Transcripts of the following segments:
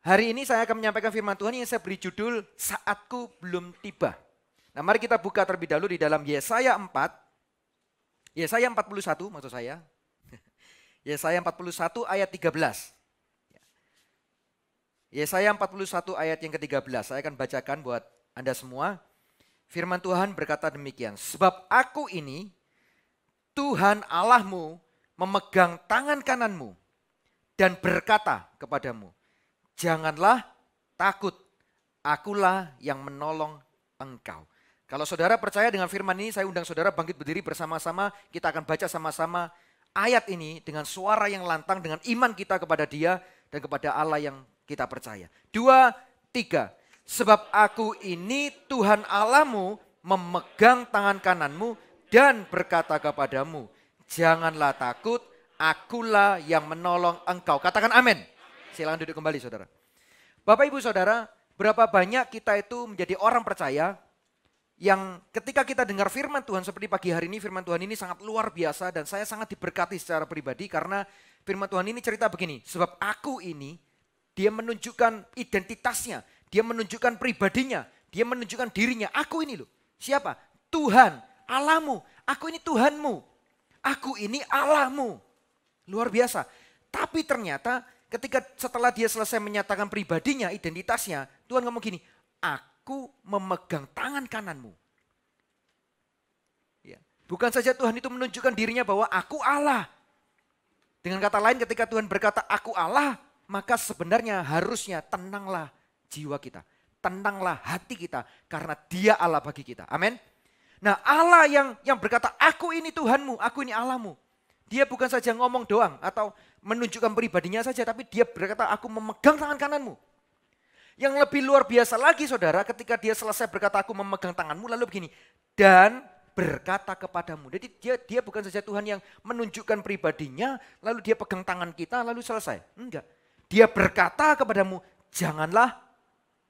Hari ini saya akan menyampaikan firman Tuhan yang saya beri judul Saatku Belum Tiba. Nah, mari kita buka terlebih dahulu di dalam Yesaya 4. Yesaya 41 maksud saya. Yesaya 41 ayat 13. Yesaya 41 ayat yang ke-13. Saya akan bacakan buat Anda semua. Firman Tuhan berkata demikian. Sebab aku ini, Tuhan Allahmu, memegang tangan kananmu dan berkata kepadamu, janganlah takut, akulah yang menolong engkau. Kalau saudara percaya dengan firman ini, saya undang saudara bangkit berdiri bersama-sama. Kita akan baca sama-sama ayat ini dengan suara yang lantang, dengan iman kita kepada Dia dan kepada Allah yang kita percaya. 2, 3. Sebab aku ini Tuhan Allahmu, memegang tangan kananmu dan berkata kepadamu, janganlah takut, akulah yang menolong engkau. Katakan amin. Silakan duduk kembali saudara. Bapak ibu saudara, berapa banyak kita itu menjadi orang percaya yang ketika kita dengar firman Tuhan seperti pagi hari ini, firman Tuhan ini sangat luar biasa dan saya sangat diberkati secara pribadi karena firman Tuhan ini cerita begini. Sebab aku ini, dia menunjukkan identitasnya, dia menunjukkan pribadinya, dia menunjukkan dirinya. Aku ini loh, siapa? Tuhan, Allahmu, aku ini Tuhanmu, aku ini Allahmu. Luar biasa. Tapi ternyata ketika setelah dia selesai menyatakan pribadinya, identitasnya, Tuhan ngomong gini, aku memegang tangan kananmu. Ya. Bukan saja Tuhan itu menunjukkan dirinya bahwa aku Allah. Dengan kata lain ketika Tuhan berkata aku Allah, maka sebenarnya harusnya tenanglah jiwa kita. Tenanglah hati kita karena dia Allah bagi kita. Amin. Nah Allah yang berkata aku ini Tuhanmu, aku ini Allahmu. Dia bukan saja ngomong doang atau menunjukkan pribadinya saja, tapi dia berkata aku memegang tangan kananmu. Yang lebih luar biasa lagi saudara, ketika dia selesai berkata aku memegang tanganmu, lalu begini, dan berkata kepadamu. Jadi dia bukan saja Tuhan yang menunjukkan pribadinya, lalu dia pegang tangan kita, lalu selesai. Enggak. Dia berkata kepadamu, janganlah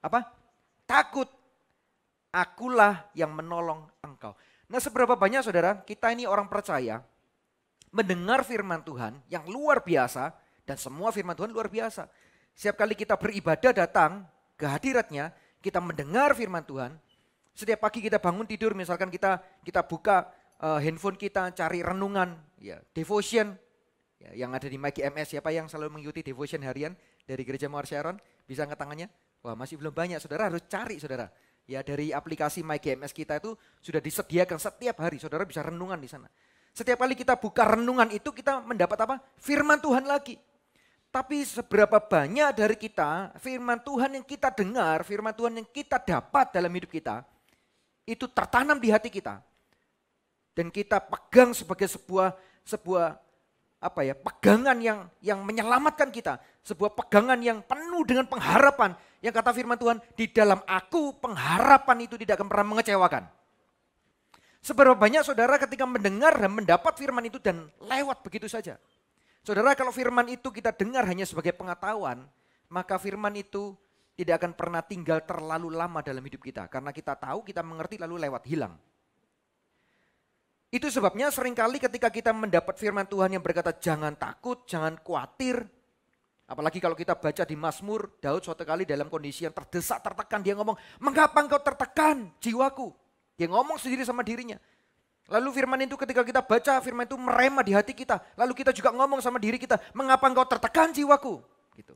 apa? Takut. Akulah yang menolong engkau. Nah seberapa banyak saudara, kita ini orang percaya, mendengar firman Tuhan yang luar biasa dan semua firman Tuhan luar biasa. Setiap kali kita beribadah datang ke hadiratnya, kita mendengar firman Tuhan. Setiap pagi kita bangun tidur, misalkan kita buka handphone kita, cari renungan, ya, devotion, ya, yang ada di MyGMS. Siapa yang selalu mengikuti devotion harian dari Gereja Mawar Sharon? Bisa angkat tangannya? Wah masih belum banyak, saudara harus cari saudara. Ya dari aplikasi MyGMS kita itu sudah disediakan setiap hari, saudara bisa renungan di sana. Setiap kali kita buka renungan itu kita mendapat apa? Firman Tuhan lagi. Tapi seberapa banyak dari kita firman Tuhan yang kita dengar, firman Tuhan yang kita dapat dalam hidup kita, itu tertanam di hati kita. Dan kita pegang sebagai sebuah apa ya, pegangan yang menyelamatkan kita. Sebuah pegangan yang penuh dengan pengharapan. Yang kata firman Tuhan, di dalam aku pengharapan itu tidak akan pernah mengecewakan. Seberapa banyak saudara ketika mendengar dan mendapat firman itu dan lewat begitu saja. Saudara kalau firman itu kita dengar hanya sebagai pengetahuan, maka firman itu tidak akan pernah tinggal terlalu lama dalam hidup kita. Karena kita tahu, kita mengerti lalu lewat hilang. Itu sebabnya seringkali ketika kita mendapat firman Tuhan yang berkata jangan takut, jangan khawatir. Apalagi kalau kita baca di Mazmur, Daud suatu kali dalam kondisi yang terdesak, tertekan, dia ngomong, mengapa engkau tertekan jiwaku? Dia ngomong sendiri sama dirinya. Lalu firman itu ketika kita baca, firman itu merema di hati kita. Lalu kita juga ngomong sama diri kita, mengapa engkau tertekan jiwaku? Gitu.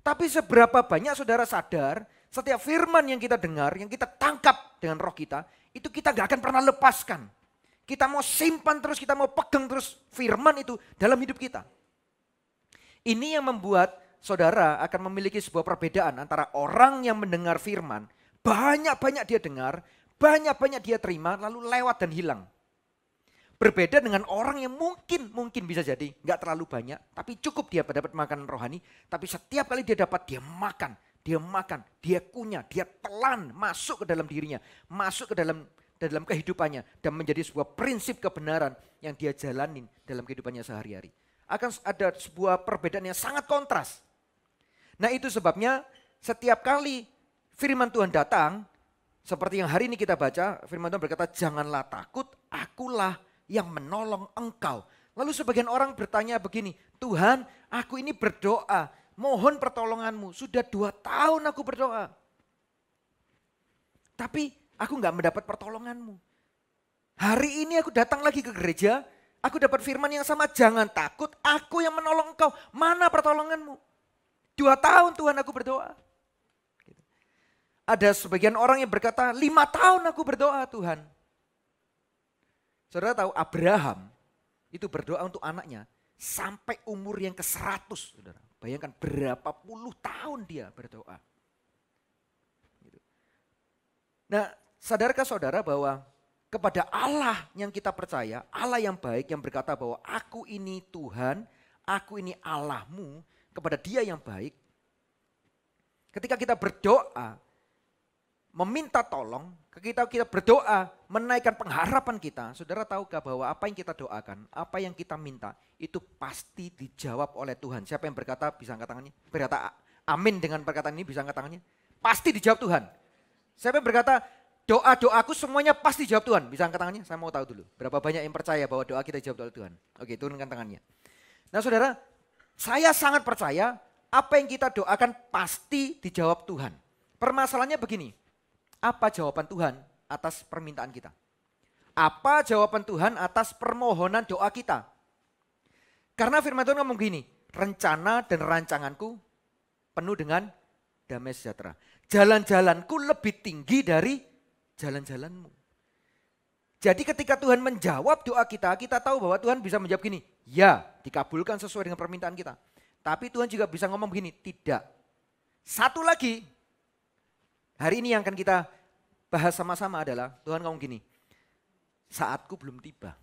Tapi seberapa banyak saudara sadar, setiap firman yang kita dengar, yang kita tangkap dengan roh kita, itu kita gak akan pernah lepaskan. Kita mau simpan terus, kita mau pegang terus firman itu dalam hidup kita. Ini yang membuat saudara akan memiliki sebuah perbedaan antara orang yang mendengar firman, banyak-banyak dia dengar, banyak-banyak dia terima, lalu lewat dan hilang. Berbeda dengan orang yang mungkin bisa jadi nggak terlalu banyak, tapi cukup dia dapat makanan rohani. Tapi setiap kali dia dapat, dia makan, dia kunyah, dia telan masuk ke dalam dirinya, masuk ke dalam kehidupannya dan menjadi sebuah prinsip kebenaran yang dia jalanin dalam kehidupannya sehari-hari. Akan ada sebuah perbedaan yang sangat kontras. Nah itu sebabnya setiap kali firman Tuhan datang, seperti yang hari ini kita baca, firman Tuhan berkata, janganlah takut, akulah yang menolong engkau. Lalu sebagian orang bertanya begini, Tuhan aku ini berdoa, mohon pertolonganmu. Sudah 2 tahun aku berdoa. Tapi aku nggak mendapat pertolonganmu. Hari ini aku datang lagi ke gereja, aku dapat firman yang sama, jangan takut, aku yang menolong engkau. Mana pertolonganmu? 2 tahun Tuhan aku berdoa. Ada sebagian orang yang berkata, 5 tahun aku berdoa Tuhan. Saudara tahu Abraham itu berdoa untuk anaknya sampai umur yang ke-100. Saudara. Bayangkan berapa puluh tahun dia berdoa. Nah, sadarkah saudara bahwa kepada Allah yang kita percaya, Allah yang baik yang berkata bahwa aku ini Tuhan, aku ini Allahmu, kepada dia yang baik. Ketika kita berdoa, meminta tolong, ketika kita berdoa, menaikkan pengharapan kita, saudara tahukah bahwa apa yang kita doakan, apa yang kita minta, itu pasti dijawab oleh Tuhan. Siapa yang berkata, bisa angkat tangannya? Berkata amin dengan perkataan ini, bisa angkat tangannya? Pasti dijawab Tuhan. Siapa yang berkata, doa-doaku semuanya pasti jawab Tuhan. Bisa angkat tangannya? Saya mau tahu dulu. Berapa banyak yang percaya bahwa doa kita dijawab oleh Tuhan? Oke, turunkan tangannya. Nah saudara, saya sangat percaya apa yang kita doakan pasti dijawab Tuhan. Permasalahannya begini, apa jawaban Tuhan atas permintaan kita? Apa jawaban Tuhan atas permohonan doa kita? Karena firman Tuhan ngomong gini, rencana dan rancanganku penuh dengan damai sejahtera. Jalan-jalanku lebih tinggi dari jalan-jalanmu. Jadi ketika Tuhan menjawab doa kita, kita tahu bahwa Tuhan bisa menjawab gini, ya dikabulkan sesuai dengan permintaan kita. Tapi Tuhan juga bisa ngomong begini, tidak. Satu lagi, hari ini yang akan kita bahas sama-sama adalah Tuhan ngomong gini, saatku belum tiba,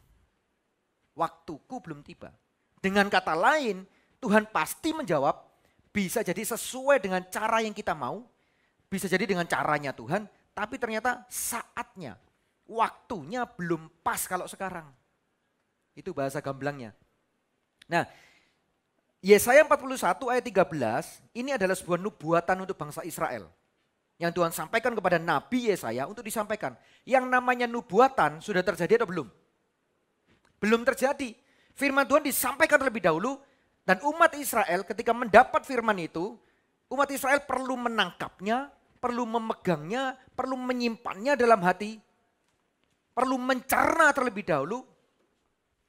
waktuku belum tiba. Dengan kata lain, Tuhan pasti menjawab, bisa jadi sesuai dengan cara yang kita mau, bisa jadi dengan caranya Tuhan, tapi ternyata saatnya, waktunya belum pas kalau sekarang. Itu bahasa gamblangnya. Nah, Yesaya 41 ayat 13, ini adalah sebuah nubuatan untuk bangsa Israel. Yang Tuhan sampaikan kepada Nabi Yesaya untuk disampaikan. Yang namanya nubuatan sudah terjadi atau belum? Belum terjadi. Firman Tuhan disampaikan terlebih dahulu, dan umat Israel ketika mendapat firman itu, umat Israel perlu menangkapnya, perlu memegangnya, perlu menyimpannya dalam hati, perlu mencerna terlebih dahulu,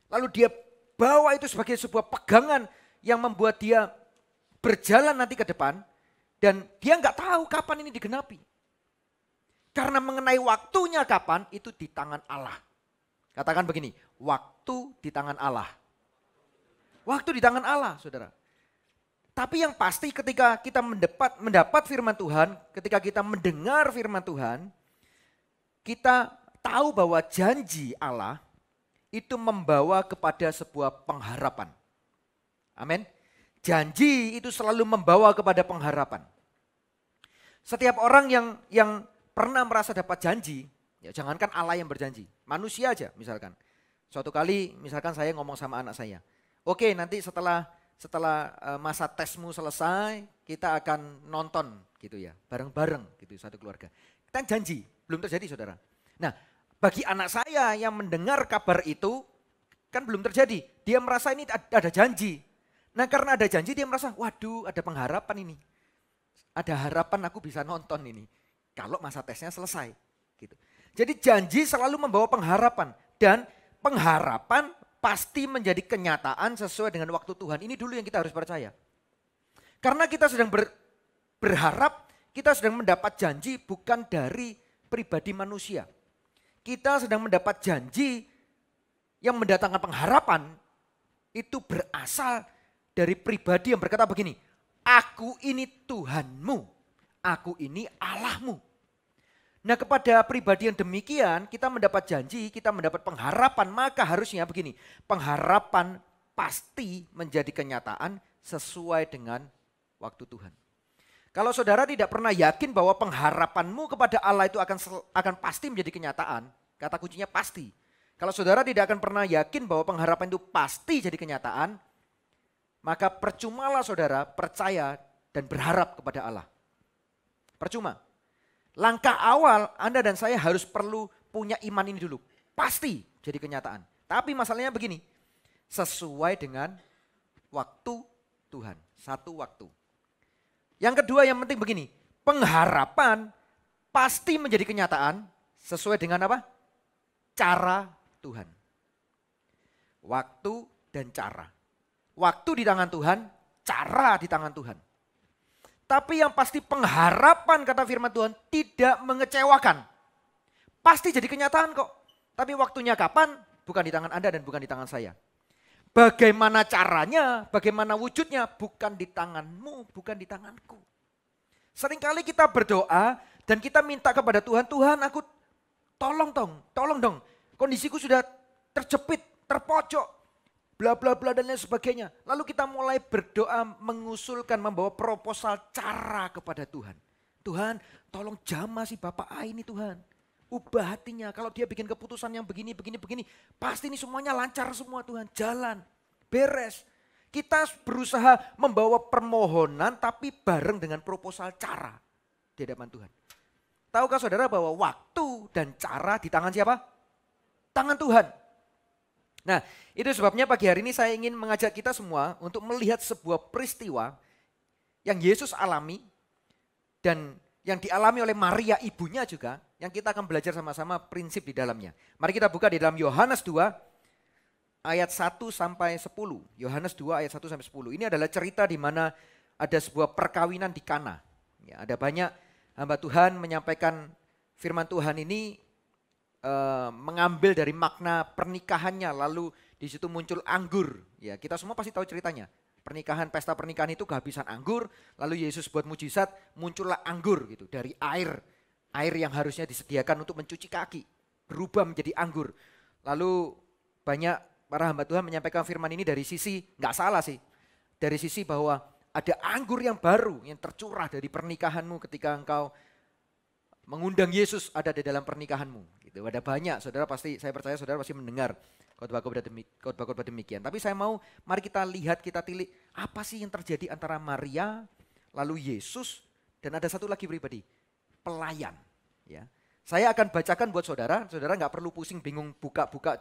lalu dia bawa itu sebagai sebuah pegangan yang membuat dia berjalan nanti ke depan, dan dia nggak tahu kapan ini digenapi. Karena mengenai waktunya kapan, itu di tangan Allah. Katakan begini, waktu di tangan Allah. Waktu di tangan Allah, saudara. Tapi yang pasti ketika kita mendapat firman Tuhan, ketika kita mendengar firman Tuhan, kita tahu bahwa janji Allah itu membawa kepada sebuah pengharapan. Amin. Janji itu selalu membawa kepada pengharapan. Setiap orang yang pernah merasa dapat janji, ya jangankan Allah yang berjanji, manusia aja misalkan. Suatu kali misalkan saya ngomong sama anak saya, oke nanti setelah masa tesmu selesai, kita akan nonton gitu ya, bareng-bareng gitu satu keluarga. Kita janji, belum terjadi saudara. Nah bagi anak saya yang mendengar kabar itu, kan belum terjadi. Dia merasa ini ada janji. Nah karena ada janji dia merasa, waduh ada pengharapan ini. Ada harapan aku bisa nonton ini, kalau masa tesnya selesai. Gitu. Jadi janji selalu membawa pengharapan, dan pengharapan pasti menjadi kenyataan sesuai dengan waktu Tuhan. Ini dulu yang kita harus percaya. Karena kita sedang berharap, kita sedang mendapat janji bukan dari pribadi manusia. Kita sedang mendapat janji yang mendatangkan pengharapan, itu berasal dari pribadi yang berkata begini, aku ini Tuhanmu, aku ini Allahmu. Nah kepada pribadi yang demikian kita mendapat janji, kita mendapat pengharapan, maka harusnya begini, pengharapan pasti menjadi kenyataan sesuai dengan waktu Tuhan. Kalau saudara tidak pernah yakin bahwa pengharapanmu kepada Allah itu akan pasti menjadi kenyataan, kata kuncinya pasti. Kalau saudara tidak akan pernah yakin bahwa pengharapan itu pasti jadi kenyataan, maka percumalah saudara percaya dan berharap kepada Allah. Percuma. Langkah awal Anda dan saya harus perlu punya iman ini dulu. Pasti jadi kenyataan. Tapi masalahnya begini, sesuai dengan waktu Tuhan. Satu waktu. Yang kedua yang penting begini, pengharapan pasti menjadi kenyataan sesuai dengan apa? Cara Tuhan. Waktu dan cara. Waktu di tangan Tuhan, cara di tangan Tuhan. Tapi yang pasti pengharapan kata firman Tuhan tidak mengecewakan. Pasti jadi kenyataan kok. Tapi waktunya kapan? Bukan di tangan Anda dan bukan di tangan saya. Bagaimana caranya, bagaimana wujudnya, bukan di tanganmu, bukan di tanganku. Seringkali kita berdoa dan kita minta kepada Tuhan, Tuhan aku tolong dong. Kondisiku sudah terjepit, terpojok, bla bla bla dan lain sebagainya. Lalu kita mulai berdoa mengusulkan, membawa proposal cara kepada Tuhan. Tuhan tolong jamah si Bapak A ini Tuhan. Ubah hatinya, kalau dia bikin keputusan yang begini, pasti ini semuanya lancar semua Tuhan, jalan, beres. Kita berusaha membawa permohonan tapi bareng dengan proposal cara di hadapan Tuhan. Tahukah saudara bahwa waktu dan cara di tangan siapa? Tangan Tuhan. Nah itu sebabnya pagi hari ini saya ingin mengajak kita semua untuk melihat sebuah peristiwa yang Yesus alami dan yang dialami oleh Maria ibunya juga, yang kita akan belajar sama-sama prinsip di dalamnya. Mari kita buka di dalam Yohanes 2 ayat 1 sampai 10. Yohanes 2 ayat 1 sampai 10. Ini adalah cerita di mana ada sebuah perkawinan di Kana. Ya, ada banyak hamba Tuhan menyampaikan firman Tuhan ini mengambil dari makna pernikahannya, lalu di situ muncul anggur. Ya, kita semua pasti tahu ceritanya. Pernikahan, pesta pernikahan itu kehabisan anggur, lalu Yesus buat mujizat, muncullah anggur gitu dari air yang harusnya disediakan untuk mencuci kaki, berubah menjadi anggur. Lalu banyak para hamba Tuhan menyampaikan firman ini dari sisi, nggak salah sih, dari sisi bahwa ada anggur yang baru yang tercurah dari pernikahanmu ketika engkau mengundang Yesus ada di dalam pernikahanmu. Gitu. Ada banyak, saudara pasti, saya percaya saudara pasti mendengar khotbah-khotbah demikian. Tapi saya mau, mari kita lihat, kita tilik apa sih yang terjadi antara Maria, lalu Yesus, dan ada satu lagi pribadi, pelayan. Ya, saya akan bacakan buat saudara nggak perlu pusing bingung buka-buka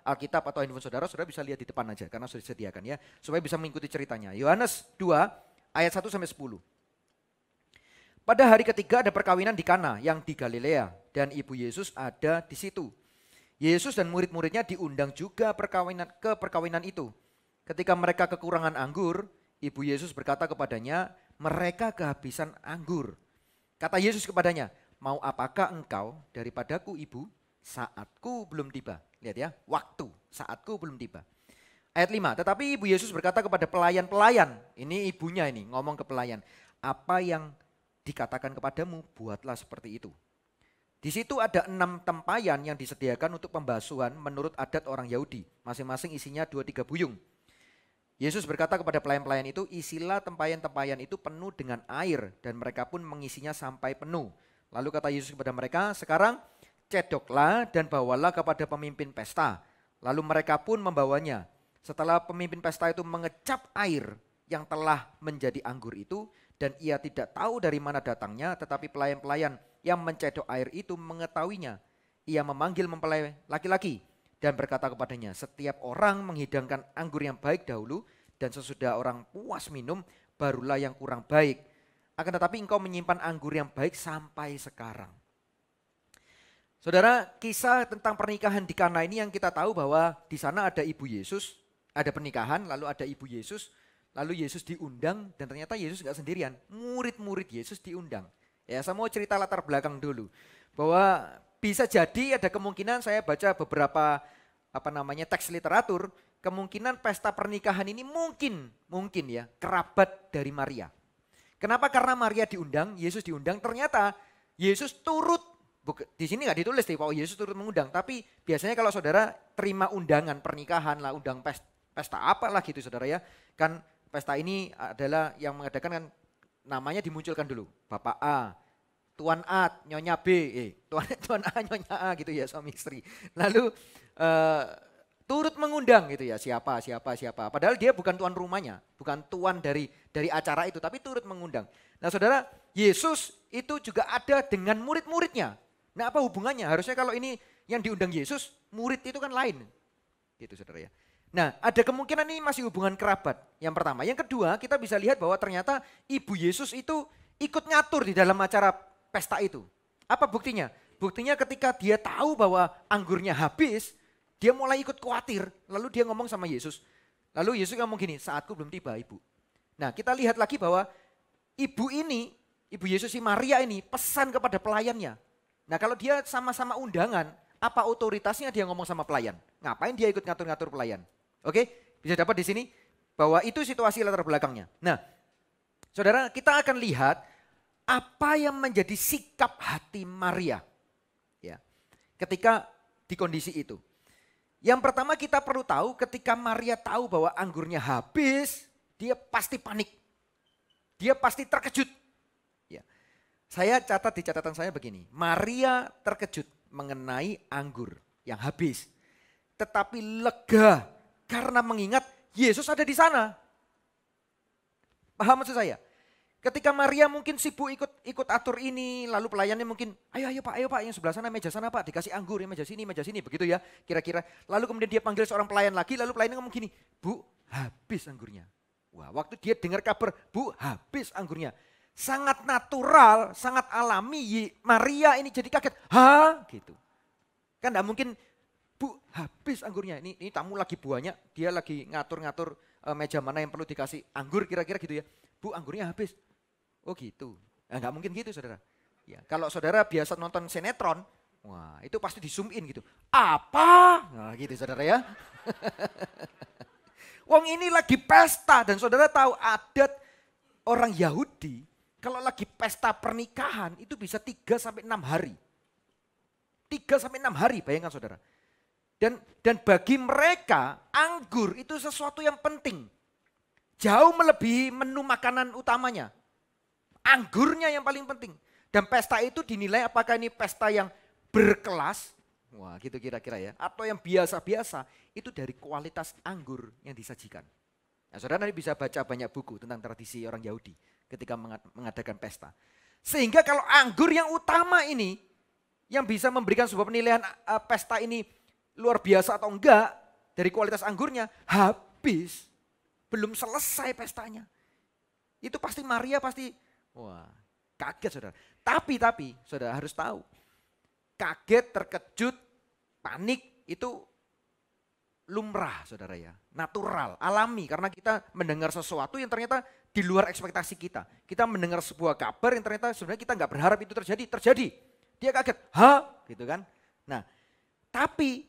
Alkitab atau handphone saudara bisa lihat di depan aja karena sudah disediakan ya, supaya bisa mengikuti ceritanya. Yohanes 2 ayat 1 sampai 10. Pada hari ketiga ada perkawinan di Kana yang di Galilea dan ibu Yesus ada di situ. Yesus dan murid-muridnya diundang juga ke perkawinan itu. Ketika mereka kekurangan anggur, ibu Yesus berkata kepadanya, mereka kehabisan anggur. Kata Yesus kepadanya, mau apakah engkau daripadaku ibu? Saatku belum tiba. Lihat ya, waktu, saatku belum tiba. Ayat 5, tetapi ibu Yesus berkata kepada pelayan-pelayan, ini ibunya ini ngomong ke pelayan, apa yang dikatakan kepadamu, buatlah seperti itu. Di situ ada 6 tempayan yang disediakan untuk pembasuhan menurut adat orang Yahudi. Masing-masing isinya 2-3 buyung. Yesus berkata kepada pelayan-pelayan itu, isilah tempayan-tempayan itu penuh dengan air. Dan mereka pun mengisinya sampai penuh. Lalu kata Yesus kepada mereka, sekarang cedoklah dan bawalah kepada pemimpin pesta. Lalu mereka pun membawanya. Setelah pemimpin pesta itu mengecap air yang telah menjadi anggur itu, dan ia tidak tahu dari mana datangnya, tetapi pelayan-pelayan yang mencedok air itu mengetahuinya. Ia memanggil mempelai laki-laki dan berkata kepadanya, setiap orang menghidangkan anggur yang baik dahulu, dan sesudah orang puas minum, barulah yang kurang baik. Akan tetapi engkau menyimpan anggur yang baik sampai sekarang. Saudara, kisah tentang pernikahan di Kana ini yang kita tahu bahwa di sana ada ibu Yesus, ada pernikahan, lalu ada ibu Yesus, lalu Yesus diundang dan ternyata Yesus gak sendirian, murid-murid Yesus diundang. Ya, saya mau cerita latar belakang dulu bahwa bisa jadi ada kemungkinan, saya baca beberapa teks literatur, kemungkinan pesta pernikahan ini mungkin ya kerabat dari Maria. Kenapa? Karena Maria diundang, Yesus diundang, ternyata Yesus turut, di sini nggak ditulis bahwa Yesus turut mengundang, tapi biasanya kalau saudara terima undangan pernikahan lah, undang pesta apalah gitu saudara ya, kan pesta ini adalah yang mengadakan kan namanya dimunculkan dulu, Bapak A, Tuan A, Nyonya B, Tuan A, Nyonya A gitu ya, suami istri. Lalu turut mengundang gitu ya, siapa. Padahal dia bukan tuan rumahnya, bukan tuan dari acara itu, tapi turut mengundang. Nah saudara, Yesus itu juga ada dengan murid-muridnya. Nah apa hubungannya? Harusnya kalau ini yang diundang Yesus, murid itu kan lain. Gitu saudara ya. Nah, ada kemungkinan ini masih hubungan kerabat. Yang pertama. Yang kedua, kita bisa lihat bahwa ternyata ibu Yesus itu ikut ngatur di dalam acara pesta itu. Apa buktinya? Buktinya ketika dia tahu bahwa anggurnya habis, dia mulai ikut khawatir. Lalu dia ngomong sama Yesus. Lalu Yesus ngomong gini, saatku belum tiba, Ibu. Nah, kita lihat lagi bahwa ibu ini, ibu Yesus si Maria ini pesan kepada pelayannya. Nah, kalau dia sama-sama undangan, apa otoritasnya dia ngomong sama pelayan? Ngapain dia ikut ngatur-ngatur pelayan? Oke, bisa dapat di sini bahwa itu situasi latar belakangnya. Nah, saudara, kita akan lihat apa yang menjadi sikap hati Maria ya, ketika di kondisi itu. Yang pertama kita perlu tahu ketika Maria tahu bahwa anggurnya habis, dia pasti panik. Dia pasti terkejut. Ya. Saya catat di catatan saya begini, Maria terkejut mengenai anggur yang habis. Tetapi lega karena mengingat Yesus ada di sana. Paham maksud saya? Ketika Maria mungkin sibuk ikut atur ini, lalu pelayannya mungkin, ayo pak, yang sebelah sana meja sana pak, dikasih anggur, ya meja sini, begitu ya kira-kira. Lalu kemudian dia panggil seorang pelayan lagi, lalu pelayannya ngomong gini, Bu, habis anggurnya. Wah, waktu dia dengar kabar, Bu, habis anggurnya. Sangat natural, sangat alami, Maria ini jadi kaget, hah? Gitu. Kan enggak mungkin, Bu, habis anggurnya. Ini tamu lagi banyak, dia lagi ngatur-ngatur meja mana yang perlu dikasih anggur kira-kira gitu ya. Bu, anggurnya habis. Oh gitu. Nah, nggak mungkin gitu saudara. Ya, kalau saudara biasa nonton sinetron, wah itu pasti di zoom in gitu. Apa? Nah gitu saudara ya. Wong ini lagi pesta dan saudara tahu adat orang Yahudi. Kalau lagi pesta pernikahan itu bisa 3-6 hari. 3-6 hari bayangkan saudara. Dan bagi mereka anggur itu sesuatu yang penting. Jauh melebihi menu makanan utamanya. Anggurnya yang paling penting. Dan pesta itu dinilai apakah ini pesta yang berkelas. Wah gitu kira-kira ya. Atau yang biasa-biasa. Itu dari kualitas anggur yang disajikan. Nah, saudara nanti bisa baca banyak buku tentang tradisi orang Yahudi. Ketika mengadakan pesta. Sehingga kalau anggur yang utama ini. Yang bisa memberikan sebuah penilaian pesta ini luar biasa atau enggak. Dari kualitas anggurnya habis. Belum selesai pestanya. Itu pasti Maria pasti. Wah, kaget saudara. Tapi saudara harus tahu. Kaget, terkejut, panik itu lumrah saudara ya. Natural, alami. Karena kita mendengar sesuatu yang ternyata di luar ekspektasi kita. Kita mendengar sebuah kabar yang ternyata sebenarnya kita nggak berharap itu terjadi. Terjadi. Dia kaget, hah? Gitu kan. Nah, tapi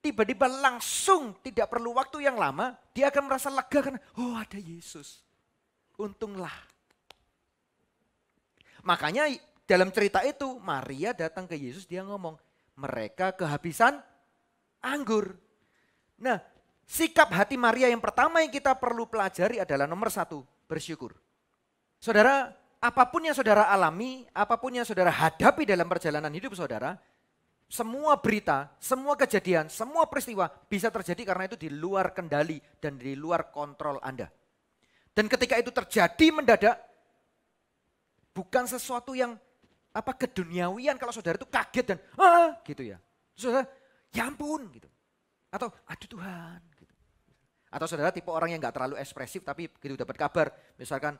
tiba-tiba langsung tidak perlu waktu yang lama. Dia akan merasa lega karena, oh ada Yesus. Untunglah. Makanya dalam cerita itu Maria datang ke Yesus dia ngomong mereka kehabisan anggur. Nah sikap hati Maria yang pertama yang kita perlu pelajari adalah nomor 1 bersyukur. Saudara apapun yang saudara alami, apapun yang saudara hadapi dalam perjalanan hidup saudara. Semua berita, semua kejadian, semua peristiwa bisa terjadi karena itu di luar kendali dan di luar kontrol Anda. Dan ketika itu terjadi mendadak, bukan sesuatu yang keduniawian kalau saudara itu kaget dan gitu ya. Saudara, ya ampun gitu. Atau aduh Tuhan gitu. Atau saudara tipe orang yang gak terlalu ekspresif tapi begitu dapat kabar misalkan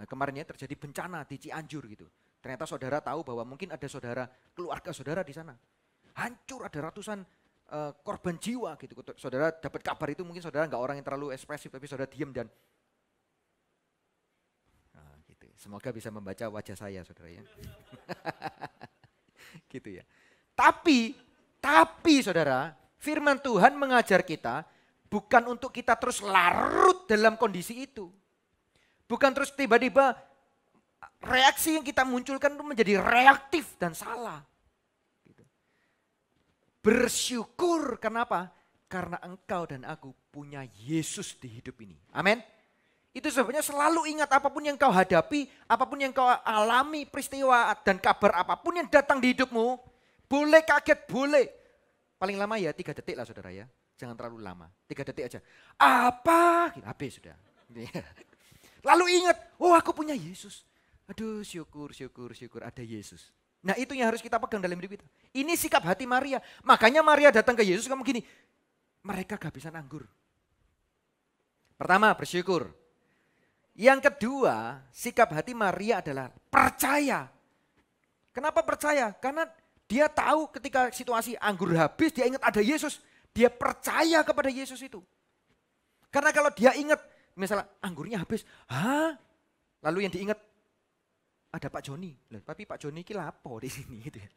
kemarin terjadi bencana di Cianjur gitu. Ternyata saudara tahu bahwa mungkin ada keluarga saudara di sana. Hancur, ada ratusan korban jiwa gitu. Saudara dapat kabar itu mungkin saudara gak orang yang terlalu ekspresif tapi saudara diam dan semoga bisa membaca wajah saya saudara ya. Gitu ya. Tapi saudara, firman Tuhan mengajar kita bukan untuk kita terus larut dalam kondisi itu. Bukan terus tiba-tiba reaksi yang kita munculkan itu menjadi reaktif dan salah. Gitu. Bersyukur kenapa? Karena engkau dan aku punya Yesus di hidup ini. Amin. Itu sebabnya selalu ingat apapun yang kau hadapi, apapun yang kau alami, peristiwa dan kabar apapun yang datang di hidupmu. Boleh kaget, boleh. Paling lama ya 3 detik lah saudara ya. Jangan terlalu lama, 3 detik aja. Apa? Habis sudah. Lalu ingat, oh aku punya Yesus. Aduh syukur ada Yesus. Nah itu yang harus kita pegang dalam hidup kita. Ini sikap hati Maria. Makanya Maria datang ke Yesus ngomong gini, mereka kehabisan anggur. Pertama, bersyukur. Yang kedua, sikap hati Maria adalah percaya. Kenapa percaya? Karena dia tahu ketika situasi anggur habis, dia ingat ada Yesus. Dia percaya kepada Yesus itu. Karena kalau dia ingat, misalnya anggurnya habis, lalu yang diingat, ada Pak Joni. Tapi Pak Joni ini lapo di sini gitu ya.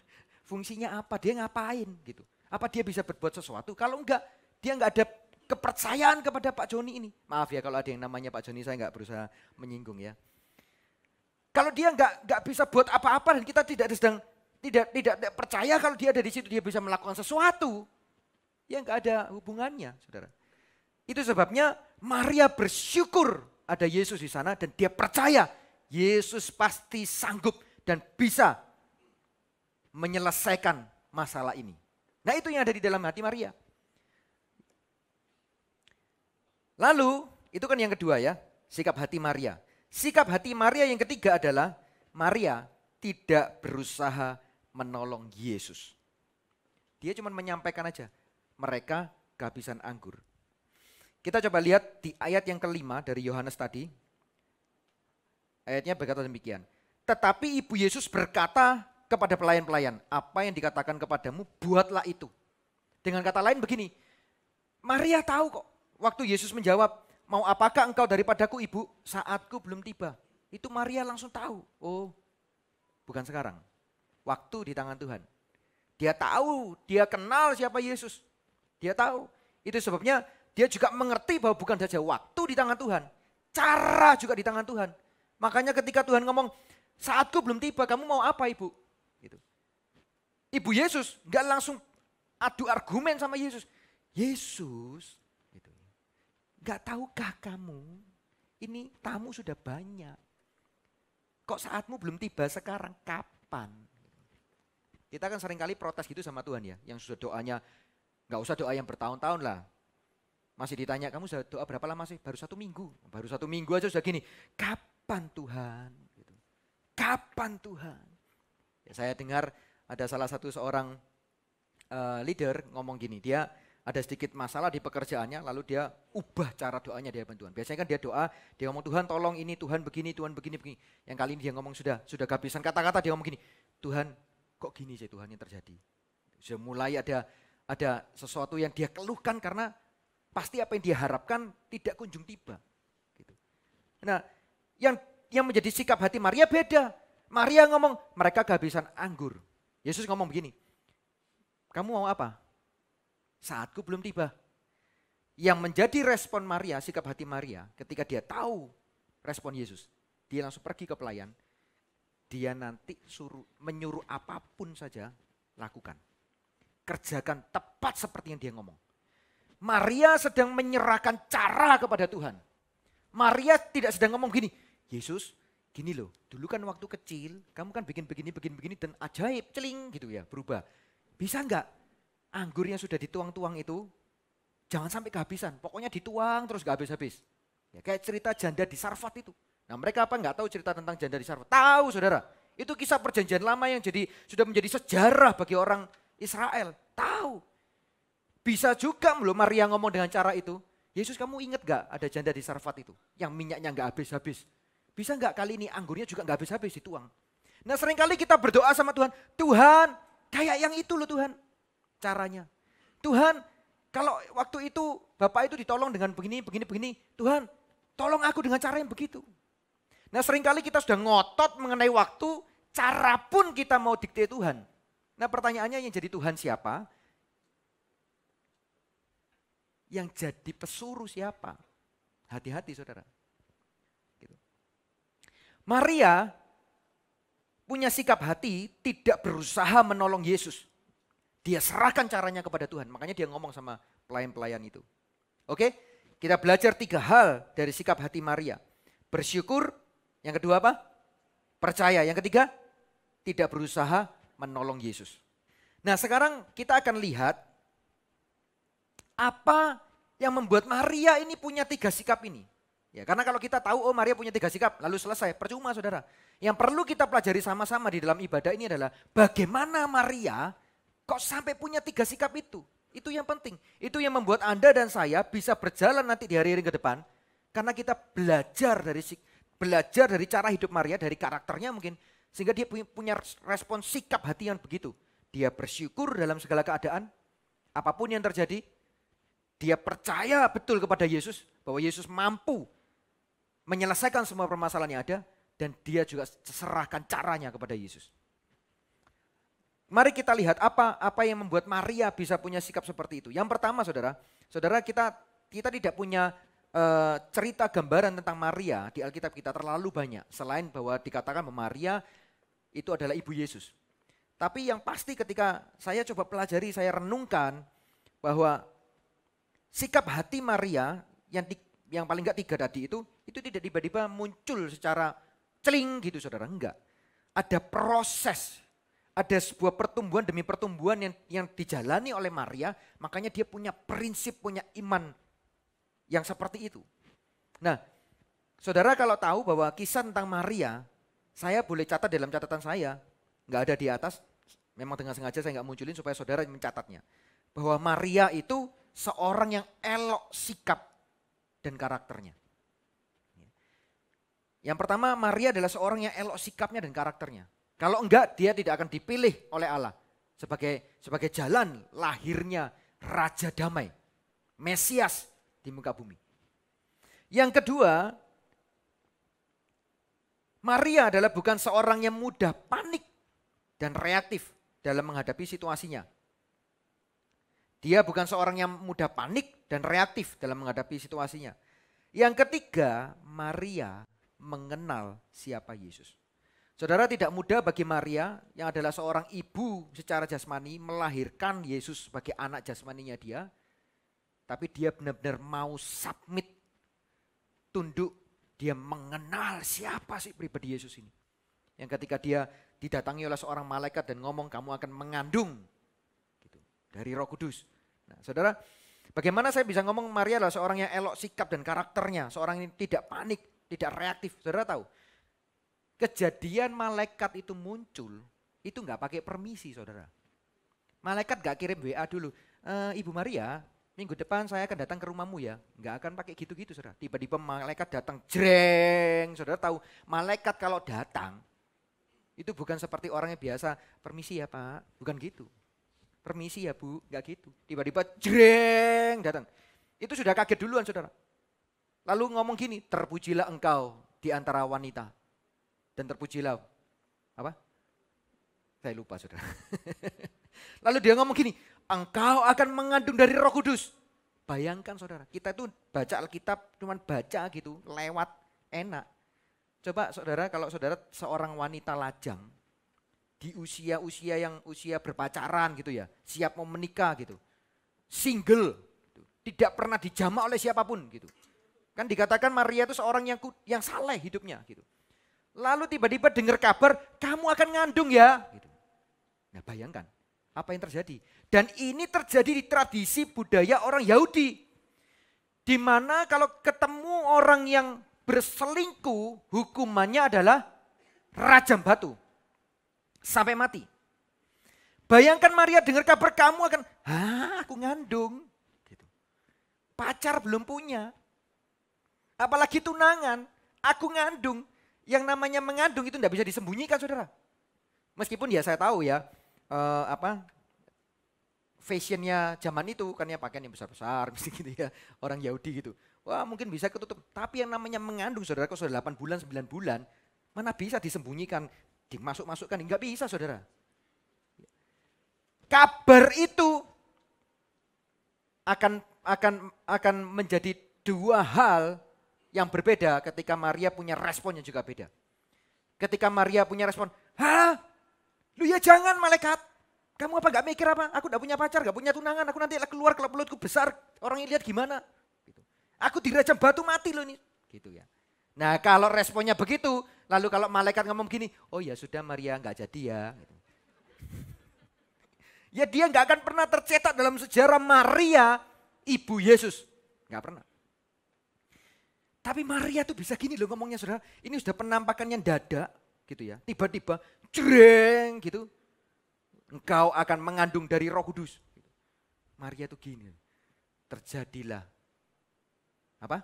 Fungsinya apa? Dia ngapain gitu? Apa dia bisa berbuat sesuatu? Kalau enggak, dia enggak ada kepercayaan kepada Pak Joni ini. Maaf ya kalau ada yang namanya Pak Joni, saya enggak berusaha menyinggung ya. Kalau dia enggak bisa buat apa-apa dan kita tidak percaya kalau dia ada di situ dia bisa melakukan sesuatu, ya enggak ada hubungannya, saudara. Itu sebabnya Maria bersyukur ada Yesus di sana dan dia percaya Yesus pasti sanggup dan bisa menyelesaikan masalah ini. Nah itu yang ada di dalam hati Maria. Lalu itu kan yang kedua ya, sikap hati Maria. Sikap hati Maria yang ketiga adalah Maria tidak berusaha menolong Yesus. Dia cuma menyampaikan aja, mereka kehabisan anggur. Kita coba lihat di ayat yang kelima dari Yohanes tadi. Ayatnya berkata demikian. Tetapi ibu Yesus berkata kepada pelayan-pelayan, apa yang dikatakan kepadamu, buatlah itu. Dengan kata lain begini, Maria tahu kok. Waktu Yesus menjawab, mau apakah engkau daripadaku ibu, saatku belum tiba. Itu Maria langsung tahu, oh bukan sekarang. Waktu di tangan Tuhan. Dia tahu, dia kenal siapa Yesus. Dia tahu. Itu sebabnya dia juga mengerti bahwa bukan saja waktu di tangan Tuhan, cara juga di tangan Tuhan. Makanya ketika Tuhan ngomong, saatku belum tiba, kamu mau apa ibu? Gitu. Ibu Yesus gak langsung adu argumen sama Yesus. Yesus, gitu. Gak tahukah kamu, ini tamu sudah banyak. Kok saatmu belum tiba sekarang, kapan? Kita kan seringkali protes gitu sama Tuhan ya, yang sudah doanya, gak usah doa yang bertahun-tahun lah. Masih ditanya, kamu sudah doa berapa lama sih? Baru 1 minggu. Baru 1 minggu aja sudah gini, kapan Tuhan? Gitu. Kapan Tuhan? Ya, saya dengar ada salah satu seorang leader ngomong gini, dia ada sedikit masalah di pekerjaannya, lalu dia ubah cara doanya dia bantuan. Biasanya kan dia doa, dia ngomong Tuhan tolong ini, Tuhan begini, Tuhan begini. Yang kali ini dia ngomong sudah kehabisan kata-kata, dia ngomong gini, Tuhan kok gini sih Tuhan yang terjadi. Sudah mulai ada sesuatu yang dia keluhkan karena pasti apa yang dia harapkan tidak kunjung tiba. Gitu. Nah, yang menjadi sikap hati Maria beda. Maria ngomong, mereka kehabisan anggur. Yesus ngomong begini, kamu mau apa? Saatku belum tiba. Yang menjadi respon Maria, sikap hati Maria, ketika dia tahu respon Yesus, dia langsung pergi ke pelayan. Dia nanti menyuruh apapun saja, lakukan. Kerjakan tepat seperti yang dia ngomong. Maria sedang menyerahkan cara kepada Tuhan. Maria tidak sedang ngomong gini, Yesus gini loh, dulu kan waktu kecil kamu kan bikin begini dan ajaib, celing gitu ya, berubah. Bisa enggak anggur yang sudah dituang-tuang itu jangan sampai kehabisan, pokoknya dituang terus gak habis-habis. Ya, kayak cerita janda di Sarfat itu. Nah mereka apa enggak tahu cerita tentang janda di Sarfat? Tahu saudara, itu kisah perjanjian lama yang sudah menjadi sejarah bagi orang Israel. Tahu. Bisa juga loh Maria ngomong dengan cara itu. Yesus kamu ingat gak ada janda di Sarfat itu? Yang minyaknya gak habis-habis. Bisa gak kali ini anggurnya juga gak habis-habis dituang. Nah seringkali kita berdoa sama Tuhan. Tuhan kayak yang itu loh Tuhan caranya. Tuhan kalau waktu itu Bapak itu ditolong dengan begini. Tuhan tolong aku dengan cara yang begitu. Nah seringkali kita sudah ngotot mengenai waktu. Cara pun kita mau dikte Tuhan. Nah pertanyaannya yang jadi Tuhan siapa? Yang jadi pesuruh siapa? Hati-hati saudara. Gitu. Maria punya sikap hati tidak berusaha menolong Yesus. Dia serahkan caranya kepada Tuhan. Makanya dia ngomong sama pelayan-pelayan itu. Oke, kita belajar 3 hal dari sikap hati Maria. Bersyukur, yang kedua apa? Percaya, yang ketiga tidak berusaha menolong Yesus. Nah sekarang kita akan lihat apa yang membuat Maria ini punya 3 sikap ini. Ya, karena kalau kita tahu oh Maria punya 3 sikap lalu selesai, percuma saudara. Yang perlu kita pelajari sama-sama di dalam ibadah ini adalah bagaimana Maria kok sampai punya 3 sikap itu. Itu yang penting. Itu yang membuat Anda dan saya bisa berjalan nanti di hari-hari ke depan. Karena kita belajar dari cara hidup Maria, dari karakternya mungkin. Sehingga dia punya respon sikap hati yang begitu. Dia bersyukur dalam segala keadaan. Apapun yang terjadi. Dia percaya betul kepada Yesus. Bahwa Yesus mampu menyelesaikan semua permasalahan yang ada. Dan dia juga serahkan caranya kepada Yesus. Mari kita lihat apa yang membuat Maria bisa punya sikap seperti itu. Yang pertama saudara kita tidak punya cerita gambaran tentang Maria di Alkitab kita terlalu banyak. Selain bahwa dikatakan bahwa Maria itu adalah ibu Yesus. Tapi yang pasti ketika saya coba pelajari, saya renungkan bahwa sikap hati Maria yang paling enggak 3 tadi itu tidak tiba-tiba muncul secara celing gitu saudara. Enggak. Ada proses. Ada sebuah pertumbuhan demi pertumbuhan yang dijalani oleh Maria, makanya dia punya prinsip, punya iman yang seperti itu. Nah, saudara kalau tahu bahwa kisah tentang Maria, saya boleh catat dalam catatan saya, nggak ada di atas, memang dengan sengaja saya nggak munculin supaya saudara mencatatnya. Bahwa Maria itu seorang yang elok sikap dan karakternya. Yang pertama, Maria adalah seorang yang elok sikapnya dan karakternya. Kalau enggak, dia tidak akan dipilih oleh Allah sebagai jalan lahirnya Raja Damai, Mesias di muka bumi. Yang kedua, Maria adalah bukan seorang yang mudah panik dan reaktif dalam menghadapi situasinya. Dia bukan seorang yang mudah panik dan reaktif dalam menghadapi situasinya. Yang ketiga, Maria mengenal siapa Yesus. Saudara, tidak mudah bagi Maria yang adalah seorang ibu secara jasmani melahirkan Yesus sebagai anak jasmaninya dia. Tapi dia benar-benar mau submit, tunduk, dia mengenal siapa sih pribadi Yesus ini. Yang ketika dia didatangi oleh seorang malaikat dan ngomong kamu akan mengandung gitu, dari Roh Kudus. Nah, saudara, bagaimana saya bisa ngomong Maria adalah seorang yang elok sikap dan karakternya, seorang yang tidak panik, tidak reaktif. Saudara tahu? Kejadian malaikat itu muncul, itu nggak pakai permisi saudara. Malaikat nggak kirim WA dulu, Ibu Maria minggu depan saya akan datang ke rumahmu ya. Nggak akan pakai gitu-gitu saudara. Tiba-tiba malaikat datang, jreng. Saudara tahu malaikat kalau datang, itu bukan seperti orang yang biasa, permisi ya Pak, bukan gitu. Permisi ya Bu, nggak gitu. Tiba-tiba jreng datang. Itu sudah kaget duluan saudara. Lalu ngomong gini, terpujilah engkau di antara wanita. Dan terpujilah, apa? Saya lupa saudara. Lalu dia ngomong gini, engkau akan mengandung dari Roh Kudus. Bayangkan saudara, kita itu baca Alkitab cuman baca gitu, lewat, enak. Coba saudara, kalau saudara seorang wanita lajang, di usia-usia yang usia berpacaran gitu ya, siap mau menikah gitu. Single, tidak pernah dijamah oleh siapapun gitu. Kan dikatakan Maria itu seorang yang saleh hidupnya gitu. Lalu tiba-tiba dengar kabar, kamu akan ngandung ya. Gitu. Nah bayangkan, apa yang terjadi. Dan ini terjadi di tradisi budaya orang Yahudi. Di mana kalau ketemu orang yang berselingkuh, hukumannya adalah rajam batu. Sampai mati. Bayangkan Maria dengar kabar kamu akan, aku ngandung. Gitu. Pacar belum punya. Apalagi tunangan, aku ngandung. Yang namanya mengandung itu tidak bisa disembunyikan saudara. Meskipun ya saya tahu ya fashionnya zaman itu kan ya pakaian yang besar-besar mesti gitu ya. Orang Yahudi gitu. Wah mungkin bisa ketutup. Tapi yang namanya mengandung saudara kalau sudah 8 bulan 9 bulan mana bisa disembunyikan, dimasuk-masukkan, enggak bisa saudara. Kabar itu akan menjadi 2 hal yang berbeda ketika Maria punya respon yang juga beda. Ketika Maria punya respon, lu ya jangan malaikat. Kamu apa gak mikir apa? Aku gak punya pacar, gak punya tunangan. Aku nanti keluar kalau pelutku besar, orang yang lihat gimana? Gitu. Aku dirajam batu mati loh ini. Gitu ya. Nah kalau responnya begitu, lalu kalau malaikat ngomong gini, oh ya sudah Maria gak jadi ya. Gitu. Ya dia gak akan pernah tercetak dalam sejarah Maria, ibu Yesus. Gak pernah. Tapi Maria tuh bisa gini loh ngomongnya saudara. Ini sudah penampakannya dadak gitu ya. Tiba-tiba jreng gitu. Engkau akan mengandung dari Roh Kudus. Maria tuh gini. Terjadilah. Apa?